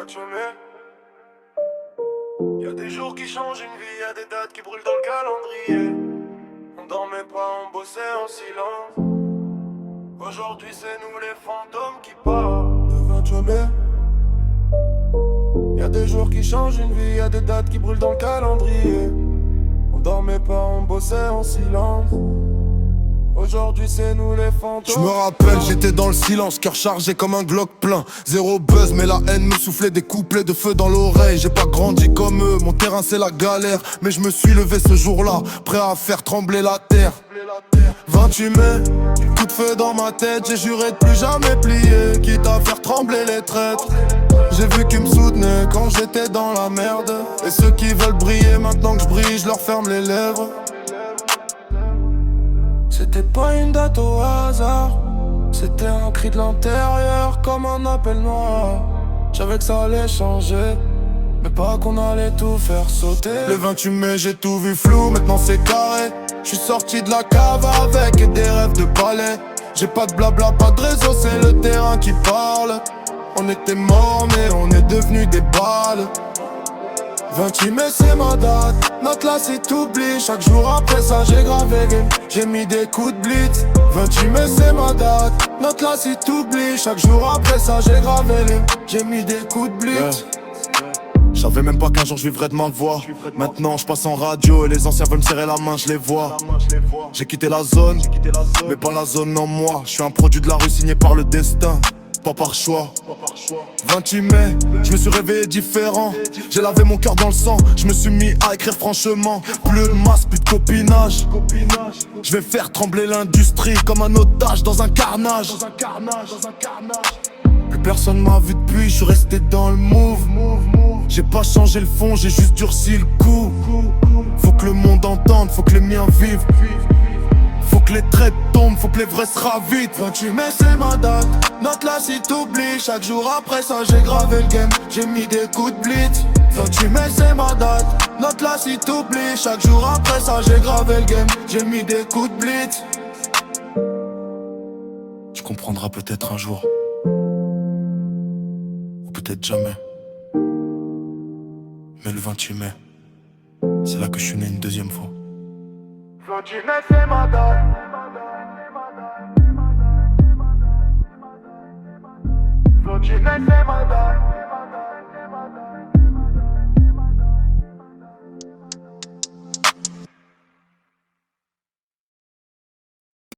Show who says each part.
Speaker 1: 28 mai. Y'a des jours qui changent une vie, y'a des dates qui brûlent dans le calendrier. On dormait pas, on bossait en silence. Aujourd'hui c'est nous les fantômes qui parlent. Le 28 mai. Y'a des jours qui changent une vie, y'a des dates qui brûlent dans le calendrier. On dormait pas, on bossait en silence. Aujourd'hui c'est nous les fantômes.
Speaker 2: Je me rappelle, j'étais dans le silence, cœur chargé comme un Glock plein. Zéro buzz, mais la haine me soufflait des couplets de feu dans l'oreille. J'ai pas grandi comme eux, mon terrain c'est la galère. Mais je me suis levé ce jour-là, prêt à faire trembler la terre. 28 mai, coup de feu dans ma tête, j'ai juré de plus jamais plier, quitte à faire trembler les traîtres. J'ai vu qu'ils me soutenaient quand j'étais dans la merde. Et ceux qui veulent briller, maintenant que je brille, je leur ferme les lèvres.
Speaker 1: C'était pas une date au hasard, c'était un cri de l'intérieur comme un appel noir. J'avais que ça allait changer, mais pas qu'on allait tout faire sauter.
Speaker 2: Le 28 mai j'ai tout vu flou, maintenant c'est carré. J'suis sorti de la cave avec des rêves de palais. J'ai pas de blabla, pas de réseau, c'est le terrain qui parle. On était morts mais on est devenus des balles. 28 mai c'est ma date, note là c'est t'oublie. Chaque jour après ça j'ai gravé game, j'ai mis des coups de blitz. 28 mai c'est ma date, note là c'est t'oublie. Chaque jour après ça j'ai gravé game, j'ai mis des coups de blitz. Je savais même pas qu'un jour je vivrais de ma voix. Maintenant je passe en radio et les anciens veulent me serrer la main, je les vois. J'ai quitté la zone, mais pas la zone en moi. Je suis un produit de la rue signé par le destin, pas par choix. 28 mai, je me suis réveillé différent. J'ai lavé mon cœur dans le sang, je me suis mis à écrire franchement. Plus de masse, plus de copinage. Je vais faire trembler l'industrie comme un otage dans un carnage. Plus personne m'a vu depuis, je suis resté dans le move. J'ai pas changé le fond, j'ai juste durci le coup. Faut que le monde entende, faut que les miens vivent. Faut que les traits tombent, faut que les vrais se ravitent. 28 mai c'est ma date, note là si t'oublies. Chaque jour après ça j'ai gravé le game, j'ai mis des coups de blitz. 28 mai c'est ma date, note là si t'oublies. Chaque jour après ça j'ai gravé le game, j'ai mis des coups de blitz. Tu comprendras peut-être un jour, ou peut-être jamais. Mais le 28 mai, c'est là que je suis né une deuxième fois.
Speaker 1: 28 mai c'est ma date. 28 mai c'est ma date.